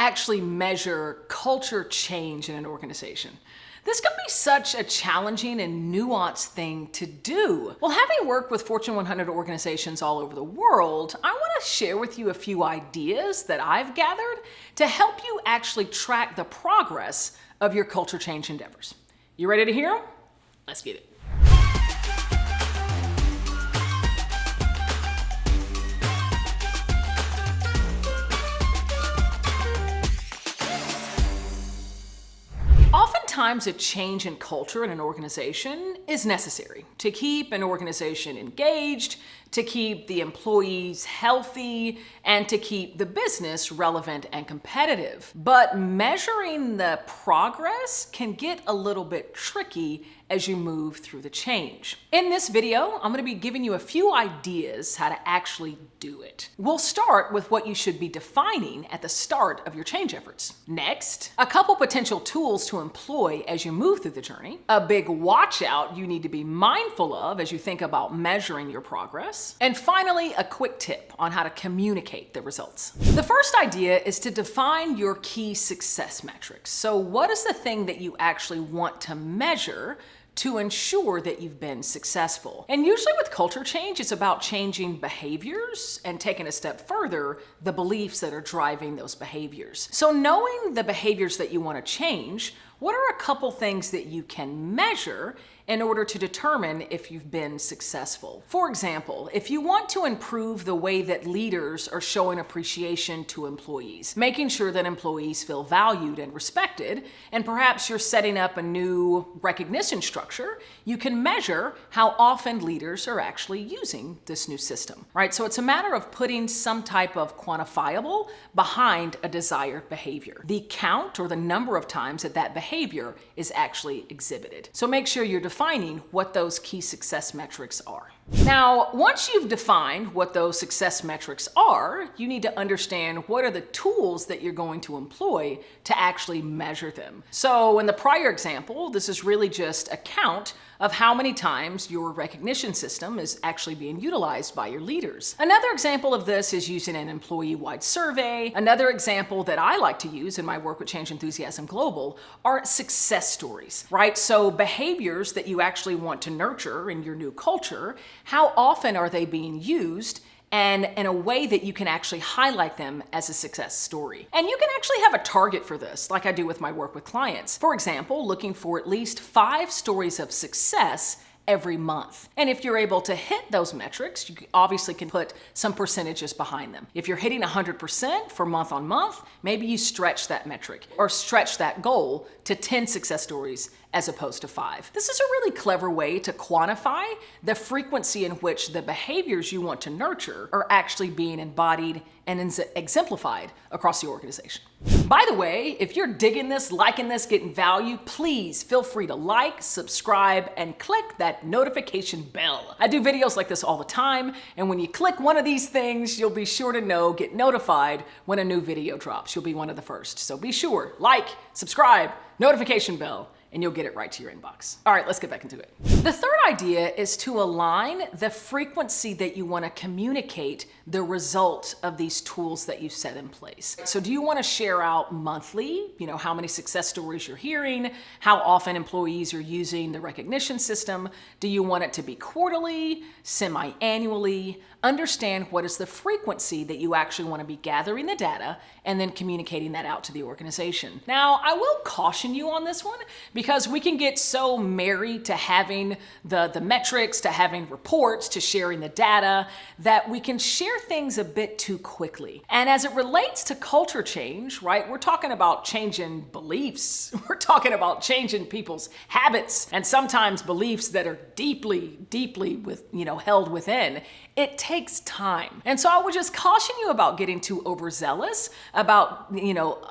actually measure culture change in an organization? This can be such a challenging and nuanced thing to do. Well, having worked with Fortune 100 organizations all over the world, I want to share with you a few ideas that I've gathered to help you actually track the progress of your culture change endeavors. You ready to hear them? Let's get it. Oftentimes, a change in culture in an organization is necessary to keep an organization engaged, to keep the employees healthy, and to keep the business relevant and competitive. But measuring the progress can get a little bit tricky as you move through the change. In this video, I'm going to be giving you a few ideas how to actually do it. We'll start with what you should be defining at the start of your change efforts. Next, a couple potential tools to employ as you move through the journey. A big watch out you need to be mindful of as you think about measuring your progress. And finally, a quick tip on how to communicate the results. The first idea is to define your key success metrics. So what is the thing that you actually want to measure to ensure that you've been successful? And usually with culture change, it's about changing behaviors and taking a step further, the beliefs that are driving those behaviors. So knowing the behaviors that you want to change, what are a couple things that you can measure in order to determine if you've been successful? For example, if you want to improve the way that leaders are showing appreciation to employees, making sure that employees feel valued and respected, and perhaps you're setting up a new recognition structure, you can measure how often leaders are actually using this new system, right? So it's a matter of putting some type of quantifiable behind a desired behavior. The count or the number of times that that behavior is actually exhibited. So make sure you're defining what those key success metrics are. Now, once you've defined what those success metrics are, you need to understand what are the tools that you're going to employ to actually measure them. So in the prior example, this is really just a count of how many times your recognition system is actually being utilized by your leaders. Another example of this is using an employee-wide survey. Another example that I like to use in my work with Change Enthusiasm Global are success stories, right? So behaviors that you actually want to nurture in your new culture, how often are they being used, and in a way that you can actually highlight them as a success story. And you can actually have a target for this, like I do with my work with clients. For example, looking for at least 5 stories of success every month. And if you're able to hit those metrics, you obviously can put some percentages behind them. If you're hitting 100% for month on month, maybe you stretch that metric or stretch that goal to 10 success stories as opposed to 5. This is a really clever way to quantify the frequency in which the behaviors you want to nurture are actually being embodied and exemplified across the organization. By the way, if you're digging this, liking this, getting value, please feel free to like, subscribe, and click that notification bell. I do videos like this all the time, and when you click one of these things, you'll be sure to get notified when a new video drops. You'll be one of the first. So be sure, like, subscribe, notification bell, and you'll get it right to your inbox. All right, let's get back into it. The third idea is to align the frequency that you want to communicate the result of these tools that you set in place. So do you want to share out monthly, how many success stories you're hearing, how often employees are using the recognition system? Do you want it to be quarterly, semi-annually? Understand what is the frequency that you actually want to be gathering the data and then communicating that out to the organization. Now, I will caution you on this one because we can get so married to having the metrics, to having reports, to sharing the data, that we can share things a bit too quickly. And as it relates to culture change, right, we're talking about changing beliefs. We're talking about changing people's habits and sometimes beliefs that are deeply held within. It takes time. And so I would just caution you about getting too overzealous about,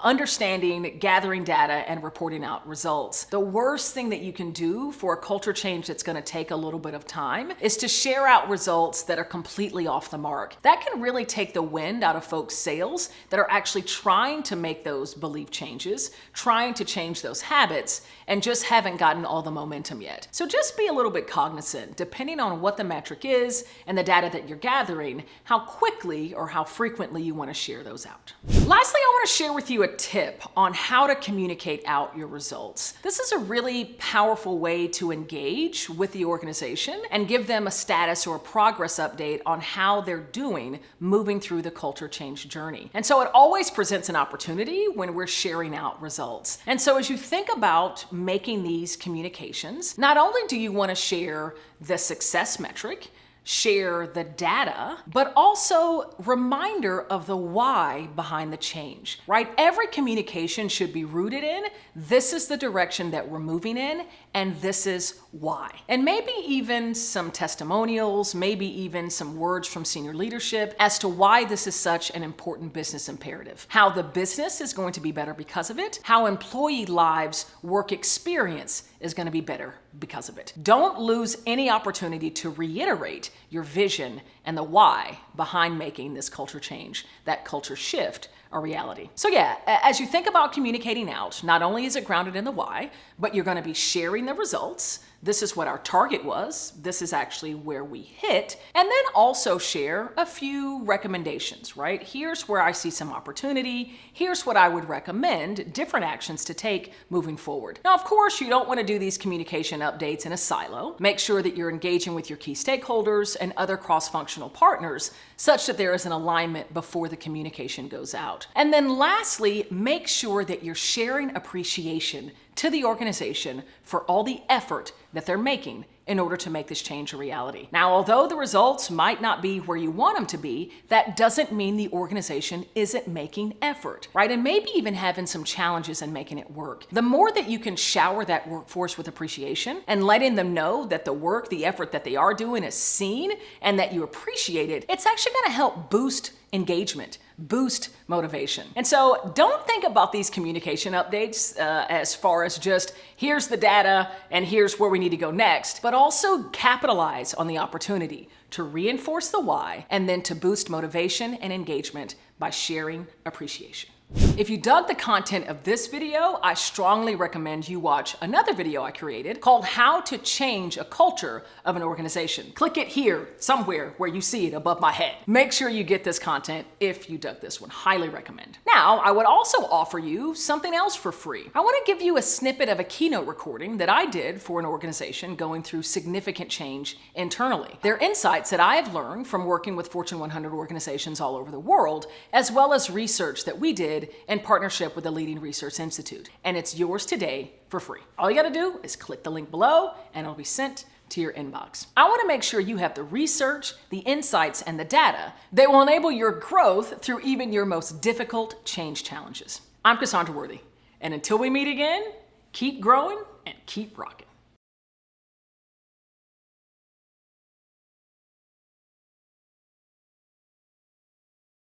understanding, gathering data, and reporting out results. The worst thing that you can do for a culture change that's going to take a little bit of time is to share out results that are completely off the mark. That can really take the wind out of folks' sails that are actually trying to make those belief changes, trying to change those habits, and just haven't gotten all the momentum yet. So just be a little bit cognizant, depending on what the metric is and the data that you're gathering, how quickly or how frequently you want to share those out. Lastly, I want to share with you a tip on how to communicate out your results. This is a really powerful way to engage with the organization and give them a status or a progress update on how they're doing moving through the culture change journey. And so it always presents an opportunity when we're sharing out results. And so as you think about making these communications, not only do you want to share the success metric, share the data, but also reminder of the why behind the change, right? Every communication should be rooted in, this is the direction that we're moving in, and this is why. And maybe even some testimonials, maybe even some words from senior leadership as to why this is such an important business imperative, how the business is going to be better because of it, how employee lives, work experience is going to be better because of it. Don't lose any opportunity to reiterate your vision and the why behind making this culture change, that culture shift, a reality. So yeah, as you think about communicating out, not only is it grounded in the why, but you're going to be sharing the results. This is what our target was. This is actually where we hit. And then also share a few recommendations, right? Here's where I see some opportunity. Here's what I would recommend, different actions to take moving forward. Now, of course, you don't want to do these communication updates in a silo. Make sure that you're engaging with your key stakeholders and other cross-functional partners such that there is an alignment before the communication goes out. And then lastly, make sure that you're sharing appreciation to the organization for all the effort that they're making in order to make this change a reality. Now, although the results might not be where you want them to be, that doesn't mean the organization isn't making effort, right? And maybe even having some challenges in making it work. The more that you can shower that workforce with appreciation and letting them know that the work, the effort that they are doing is seen and that you appreciate it, it's actually going to help boost engagement, boost motivation. And so don't think about these communication updates as far as just here's the data and here's where we need to go next, but also capitalize on the opportunity to reinforce the why and then to boost motivation and engagement by sharing appreciation. If you dug the content of this video, I strongly recommend you watch another video I created called How to Change a Culture of an Organization. Click it here, somewhere where you see it above my head. Make sure you get this content if you dug this one. Highly recommend. Now, I would also offer you something else for free. I want to give you a snippet of a keynote recording that I did for an organization going through significant change internally. They're insights that I have learned from working with Fortune 100 organizations all over the world, as well as research that we did in partnership with a leading research institute. And it's yours today for free. All you gotta do is click the link below and it'll be sent to your inbox. I wanna make sure you have the research, the insights, and the data that will enable your growth through even your most difficult change challenges. I'm Cassandra Worthy, and until we meet again, keep growing and keep rocking.